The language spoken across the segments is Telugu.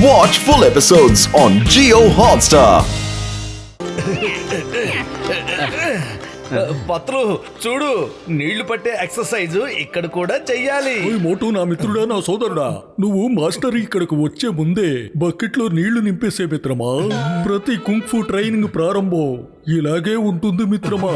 Watch full episodes on Jio Hotstar. పత్రు చూడు, నీళ్లు పట్టే ఎక్సర్సైజ్ ఇక్కడ కూడా చెయ్యాలి. మోటు, నా మిత్రుడా, నా సోదరుడా, నువ్వు మాస్టర్ ఇక్కడకు వచ్చే ముందే బకెట్లో నీళ్లు నింపేసే మిత్రమా. ప్రతి కుంగ్-ఫు ట్రైనింగ్ ప్రారంభం ఇలాగే ఉంటుంది మిత్రమా.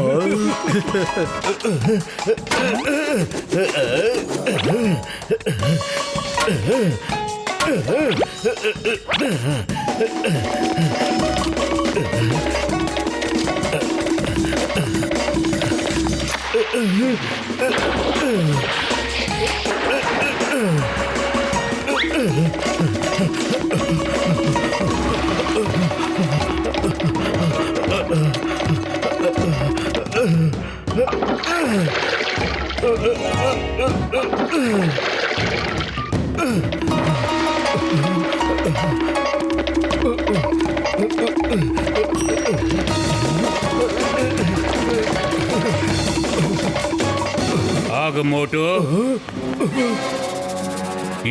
ఆగమోటు,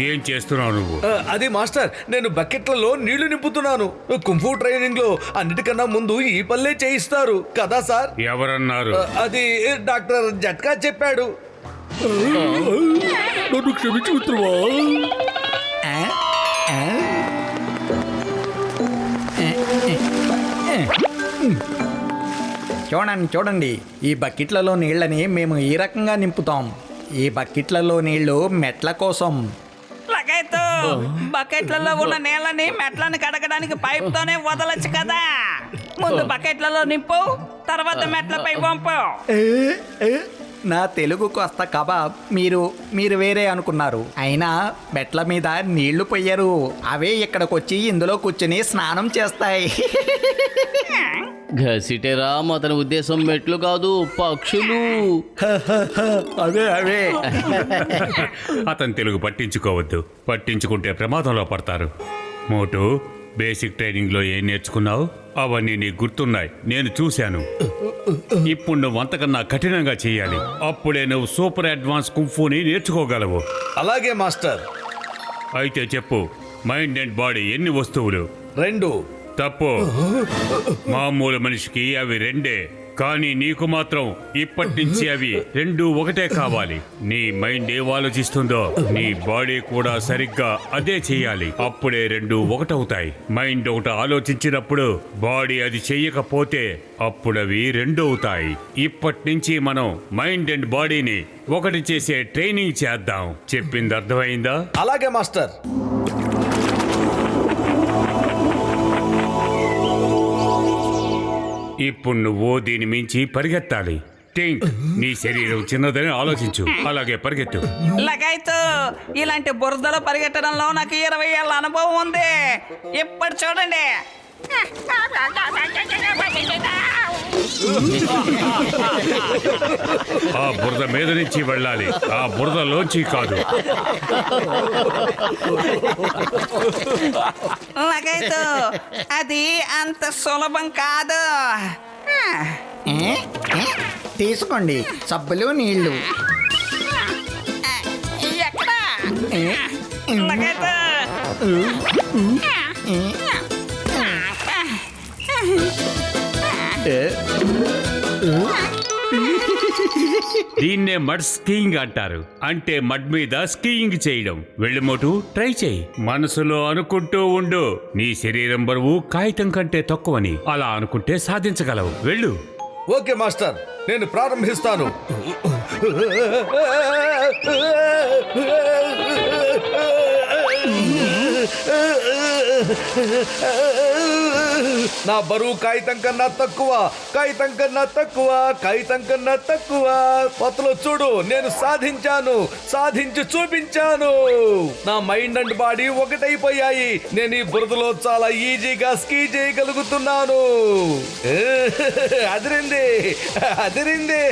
ఏం చేస్తున్నావు నువ్వు? అది మాస్టర్, నేను బకెట్లలో నీళ్లు నింపుతున్నాను. కుంఫు ట్రైనింగ్ లో అన్నిటికన్నా ముందు ఈ పల్లె చేయిస్తారు కదా సార్? ఎవరన్నారు? అది డాక్టర్ జట్కా చెప్పాడు. నన్ను క్షమించు మిత్రమా. చూడండి, ఈ బకెట్లలో నీళ్ళని మేము ఈ రకంగా నింపుతాం. ఈ బకెట్లలో నీళ్లు మెట్ల కోసం. బకెట్లలో ఉన్న నీళ్ళని మెట్లను కడగడానికి పైపుతోనే వదలొచ్చు కదా. ముందు బకెట్లలో నింపు, తర్వాత మెట్లపై పంపు. నా తెలుగు కొస్త కబాబ్ మీరు వేరే అనుకున్నారు. అయినా మెట్ల మీద నీళ్లు పొయ్యరు, అవే ఇక్కడికొచ్చి ఇందులో కూర్చుని స్నానం చేస్తాయి. ఘసిటెరా, అతని ఉద్దేశం మెట్లు కాదు, పక్షులు. అవే అతను తెలుగు పట్టించుకోవద్దు. పట్టించుకుంటే ప్రమాదంలో పడతారు. మోటు, బేసిక్ ట్రైనింగ్ లో ఏం నేర్చుకున్నావు? అవన్నీ నీకు గుర్తున్నాయి, నేను చూశాను. ఇప్పుడు నువ్వు అంతకన్నా కఠినంగా చేయాలి. అప్పుడే నువ్వు సూపర్ అడ్వాన్స్ కుంఫుని నేర్చుకోగలవు. అలాగే మాస్టర్. అయితే చెప్పు, మైండ్ అండ్ బాడీ ఎన్ని వస్తువులు? 2. తప్పు. మామూలు మనిషికి అవి 2, కానీ నీకు మాత్రం ఇప్పటి నుంచి అవి 2 ఒకటే కావాలి. నీ మైండ్ ఏం ఆలోచిస్తుందో నీ బాడీ కూడా సరిగ్గా అదే చేయాలి. అప్పుడే 2 ఒకటవుతాయి. మైండ్ ఒకటి ఆలోచించినప్పుడు బాడీ అది చెయ్యకపోతే అప్పుడు అవి 2 అవుతాయి. ఇప్పటి నుంచి మనం మైండ్ అండ్ బాడీని ఒకటి చేసే ట్రైనింగ్ చేద్దాం. చెప్పింది అర్థమైందా? అలాగే మాస్టర్. ఇప్పుడు నువ్వు దీని మించి పరిగెత్తాలి. థింక్. నీ శరీరం చిన్నదని ఆలోచించు, అలాగే పరిగెత్తు. లగైతు, ఇలాంటి బురదలో పరిగెట్టడంలో నాకు 20 ఏళ్ళ అనుభవం ఉంది. ఇప్పుడు చూడండి. ఆ బురద మీద నుంచి వెళ్ళాలి, ఆ బురదలోంచి కాదు. లగైతు, అది అంత సులభం కాదు. తీసుకోండి సబ్బులు, నీళ్లు. ఎక్కడా? లగైతు. దీన్నే మడ్ స్కీయింగ్ అంటారు. అంటే మడ్ మీద స్కీయింగ్ చేయడం. వెళ్ళిమోటు, ట్రై చేయి. మనసులో అనుకుంటూ ఉండు, నీ శరీరం బరువు కాగితం కంటే తక్కువని. అలా అనుకుంటే సాధించగలవు. వెళ్ళు. ఓకే మాస్టర్, నేను ప్రారంభిస్తాను. నా బరువు కాగితం కన్నా తక్కువ, కాగితం కన్నా తక్కువ, కాగితం కన్నా తక్కువ. పత్తులో చూడు, నేను సాధించాను, సాధించి చూపించాను. నా మైండ్ అండ్ బాడీ ఒకటైపోయాయి. నేను ఈ బురదలో చాలా ఈజీగా స్కీ చేయగలుగుతున్నాను. అదిరింది, అదిరింది.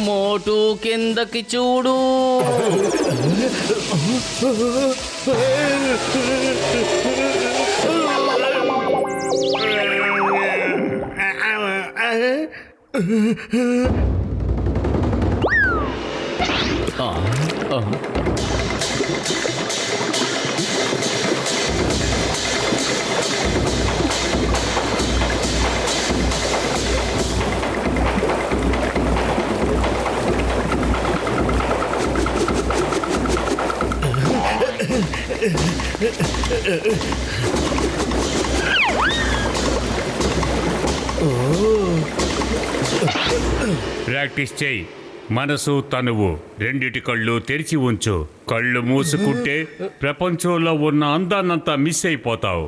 మోటు, కిందకి చూడు. ఆ, ఆ. ప్రాక్టీస్ చేయి. మనసు తనువు రెండిటి కళ్ళు తెరిచి ఉంచు. కళ్ళు మూసుకుంటే ప్రపంచంలో ఉన్న అందాన్నంతా మిస్ అయిపోతావు.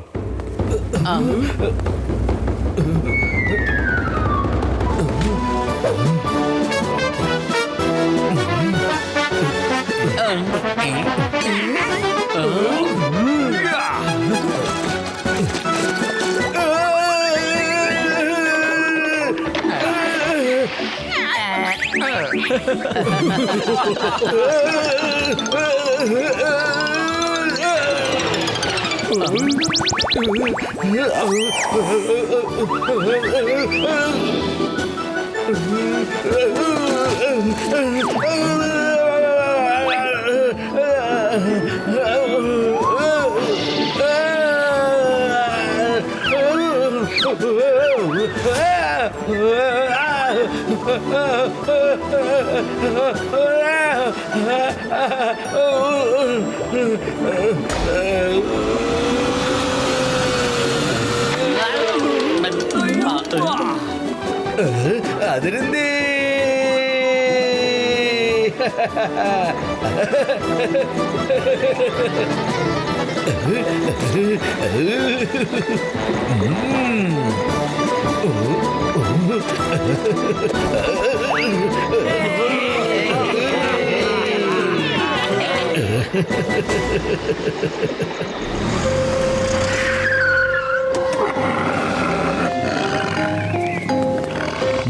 అదిరింది.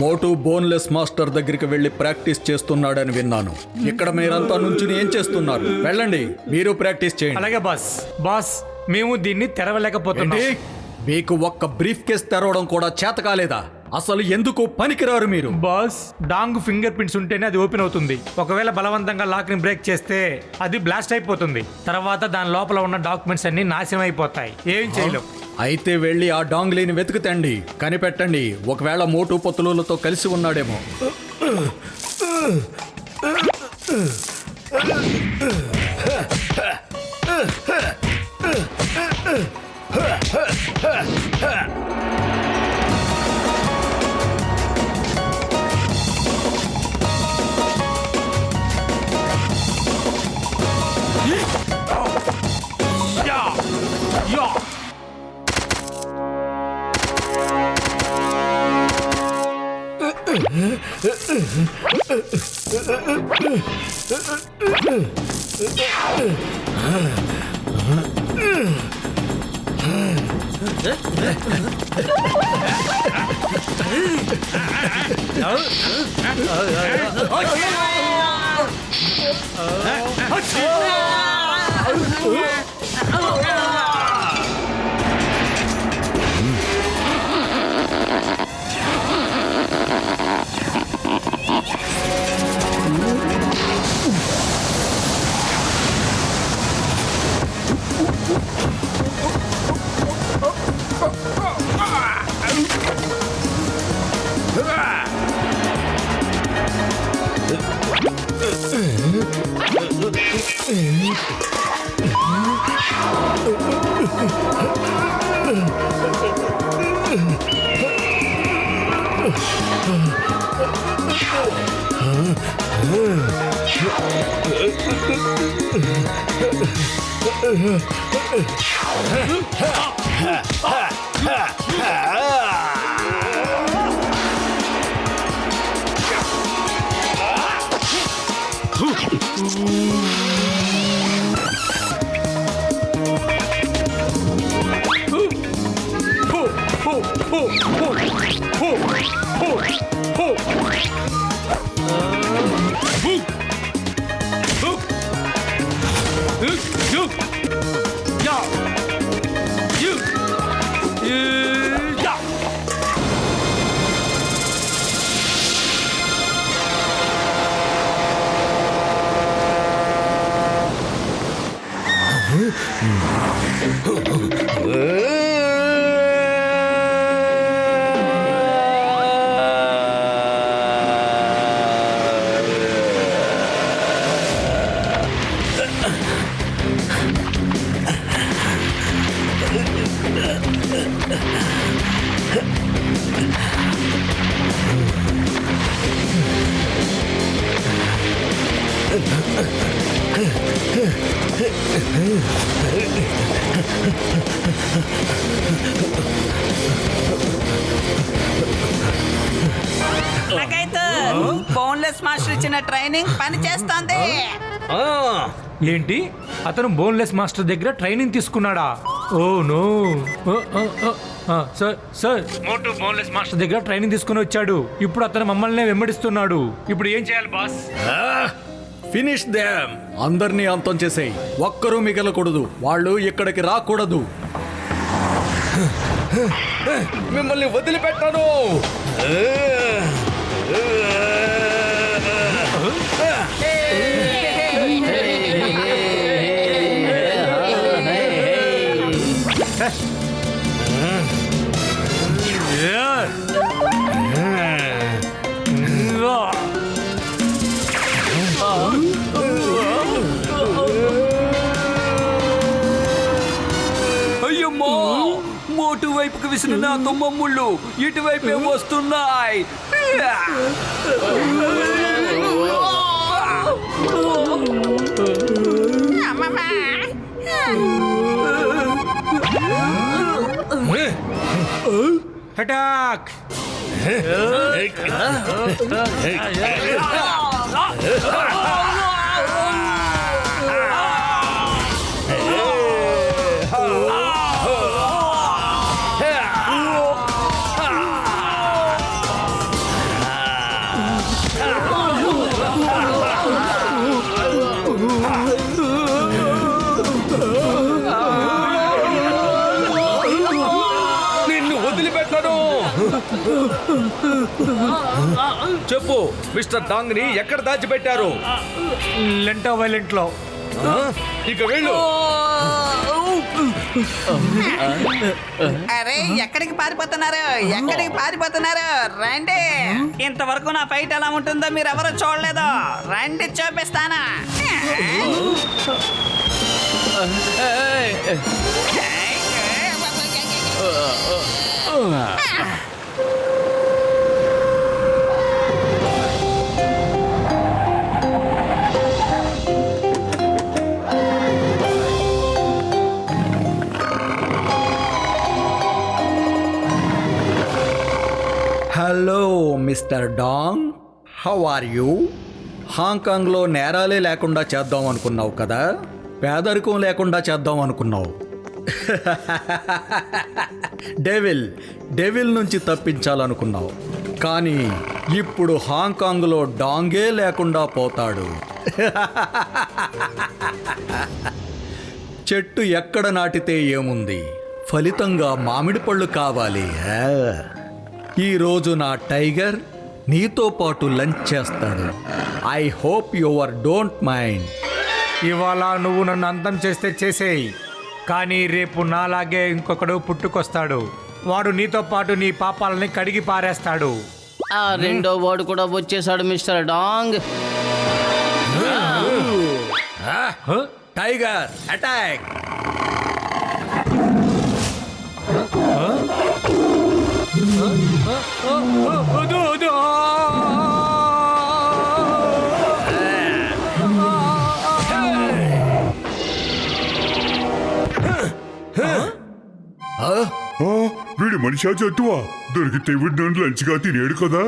మోటు బోన్లెస్ మాస్టర్ దగ్గరికి వెళ్లి ప్రాక్టీస్ చేస్తున్నాడని విన్నాను. ఇక్కడ మీరంతా నుంచి ఏం చేస్తున్నారు? వెళ్ళండి, మీరు ప్రాక్టీస్ చేయండి. అలాగే బాస్. బాస్, మేము దీన్ని తెరవలేకపోతున్నాం. ఏంటి? మీకు ఒక్క బ్రీఫ్ కేస్ తెరవడం కూడా చేత కాలేదా? అసలు ఎందుకు పనికిరారు మీరు? బాస్, డాంగ్ ఫింగర్ ప్రింట్స్ ఉంటేనే అది ఓపెన్ అవుతుంది. ఒకవేళ బలవంతంగా లాక్ ని బ్రేక్ చేస్తే అది బ్లాస్ట్ అయిపోతుంది. తర్వాత దాని లోపల ఉన్న డాక్యుమెంట్స్ అన్ని నాశనం అయిపోతాయి. ఏం చేయలేం. అయితే వెళ్ళి ఆ డాంగ్లీని వెతుకుతండి, కనిపెట్టండి. ఒకవేళ మోటు పొత్తులతో కలిసి ఉన్నాడేమో. నాకైతే బోన్లెస్ మాస్టర్ ఇచ్చిన ట్రైనింగ్ పని చేస్తోంది. ఆ, ఏంటి అతను బోన్లెస్ మాస్టర్ దగ్గర ట్రైనింగ్ తీసుకున్నాడా? Oh no. Sir Motu boneless master దగ్గర ట్రైనింగ్ తీసుకుని వచ్చాడు. ఇప్పుడు అతను మమ్మల్ని వెంబడిస్తున్నాడు. ఇప్పుడు ఏం చేయాలి బాస్? Finish them. అందరినీ అంతం చేసేయ్. ఒక్కరూ మిగలకూడదు. వాళ్ళు ఇక్కడికి రాకూడదు. మిమ్మల్ని వదిలిపెట్టాను. అయ్యమ్మో, మోటు వైపుకి విసిన నా తుమ్మమ్ముళ్ళు ఇటువైపే వస్తున్నాయి. అటాక్! నిన్ను వదిలిపెట్టాను. చెప్పు, మిస్టర్ డాంగ్ ని ఎక్కడ దాచిపెట్టారు? లెంటో వైలెంట్ లో. ఆ? ఇక వెళ్ళు. అరే ఎక్కడికి పారిపోతున్నారు? ఎక్కడికి పారిపోతున్నారు? రండి. ఇంతవరకు నా ఫైట్ ఎలా ఉంటుందో మీరు ఎవరు చూడలేదు. రండి చూపిస్తానా. Hello mister Dong, how are you? హాంకాంగ్లో నేరాలే లేకుండా చేద్దాం అనుకున్నావు కదా, పేదరికం లేకుండా చేద్దాం అనుకున్నావు. డెవిల్ నుంచి తప్పించాలనుకున్నావు. కానీ ఇప్పుడు హాంకాంగ్లో డాంగే లేకుండా పోతాడు. చెట్టు ఎక్కడ నాటితే ఏముంది, ఫలితంగా మామిడి పళ్ళు కావాలి. ఈరోజు నా టైగర్ నీతో పాటు లంచ్ చేస్తాడు. I hope your don't mind. ఇవాళ నువ్వు నన్ను అంతం చేస్తే చేసేయి, కానీ రేపు నాలాగే ఇంకొకడు పుట్టుకొస్తాడు. వాడు నీతో పాటు నీ పాపాలని కడిగి పారేస్తాడు. ఆ రెండో వాడు కూడా వచ్చేసాడు మిస్టర్ డాంగ్. Tiger attack! వీడు మనిషా జంతువా? దొరికితే వీడు నన్ను లంచ్గా తినేడు కదా.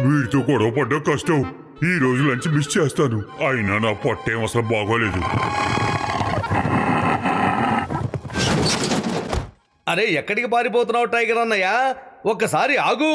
వీడితో గొడవ పడ్డా కష్టం. ఈ రోజు లంచ్ మిస్ చేస్తాను. అయినా నా పొట్టేం అసలు బాగోలేదు. అరే ఎక్కడికి పారిపోతున్నావు టైగర్ అన్నయ్య? ఒక్కసారి ఆగు.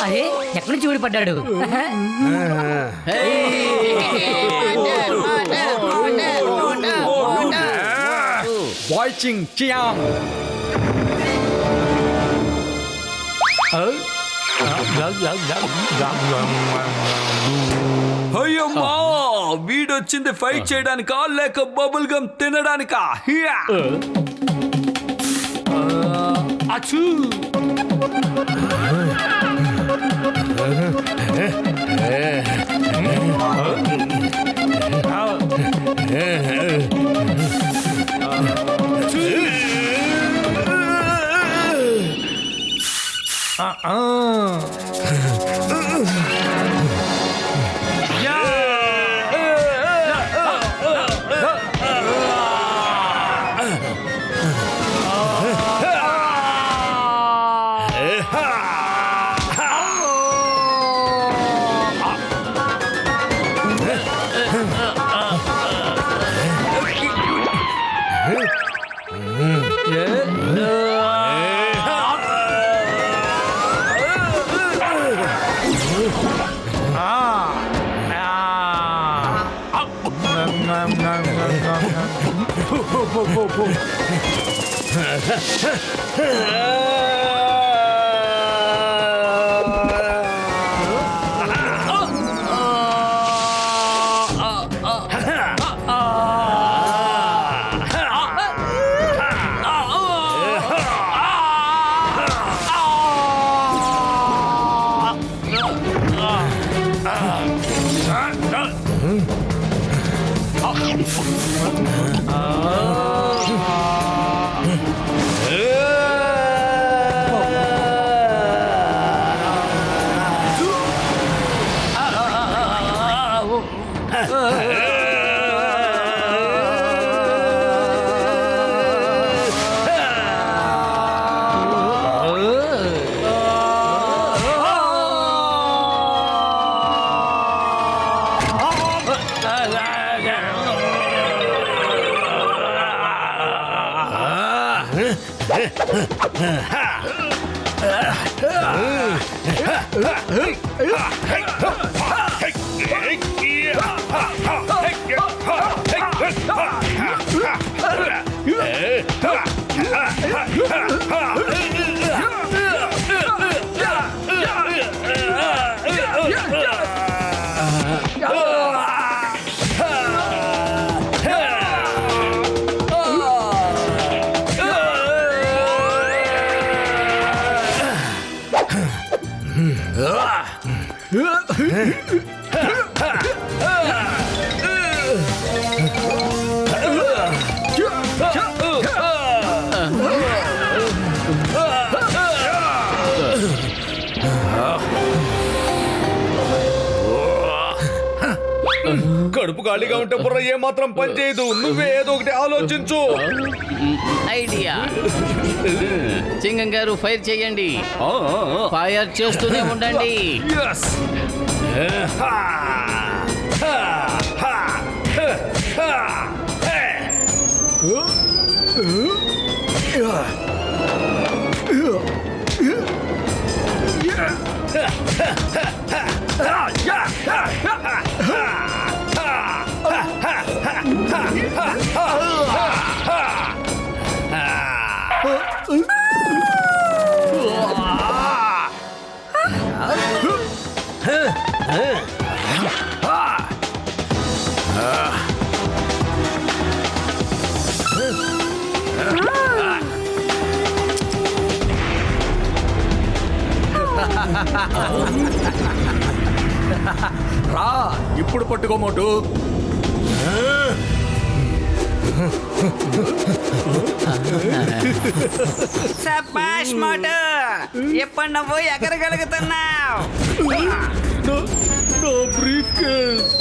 అరే ఎక్కడి నుంచి ఊడిపడ్డాడు? Watching Chiang. అయ్యమ్మా, వీడొచ్చింది ఫైట్ చేయడానికా లేక బబుల్ గమ్ తినడానికా? హియా! అచ్చూ! కడుపు ఖాళీగా ఉంటే బుర్ర ఏమాత్రం పని చేయదు. నువ్వే ఏదో ఒకటి ఆలోచించు. ఐడియా. సింగం గారు ఫైర్ చేయండి. ఫైర్ చేస్తూనే ఉండండి. రా ఇప్పుడు పట్టుకోమోటు. సబాష్ మోటు, ఇప్పుడు నువ్వు ఎగరగలుగుతున్నావు. నా briefcase.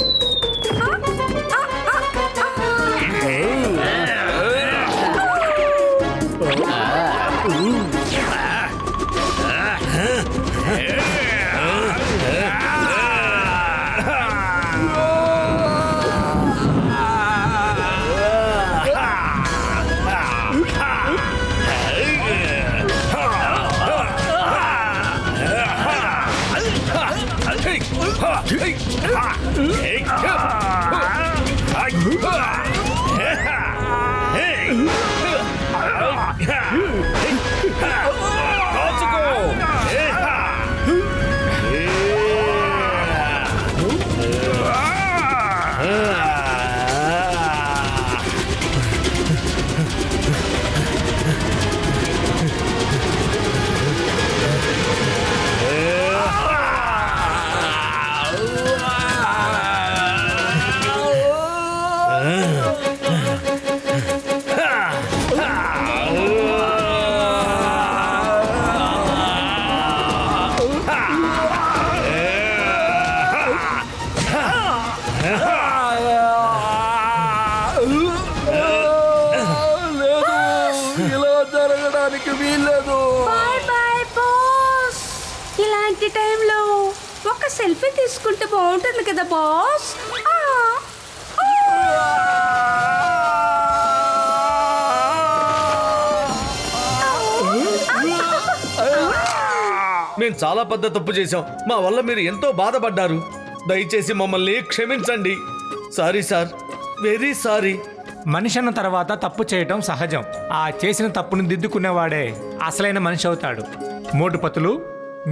Bye bye boss. ఇలాంటి టైంలో ఒక సెల్ఫీ తీసుకుంటే బాగుంటుంది కదా బాస్. మేము చాలా పెద్ద తప్పు చేశాం. మా వల్ల మీరు ఎంతో బాధపడ్డారు. దయచేసి మమ్మల్ని క్షమించండి. Sorry sir, very sorry. మనిషి అన్న తర్వాత తప్పు చేయటం సహజం. ఆ చేసిన తప్పును దిద్దుకునేవాడే అసలైన మనిషి అవుతాడు. మోటుపతులు,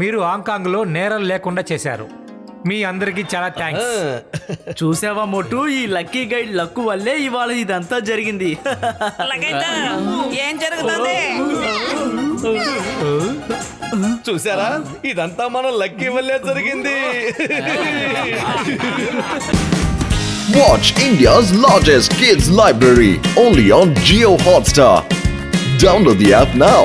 మీరు హాంకాంగ్లో నేరాలు లేకుండా చేశారు. మీ అందరికీ చాలా థ్యాంక్స్. చూసావా మోటు, ఈ లక్కీ గైడ్ లక్కు వల్లే ఇవాళ ఇదంతా జరిగింది. అలాగైతే ఏం జరుగుతుంది? చూసారా, ఇదంతా మన లక్కీ వల్లే జరిగింది. Watch India's largest kids library only on Jio Hotstar. Download the app now.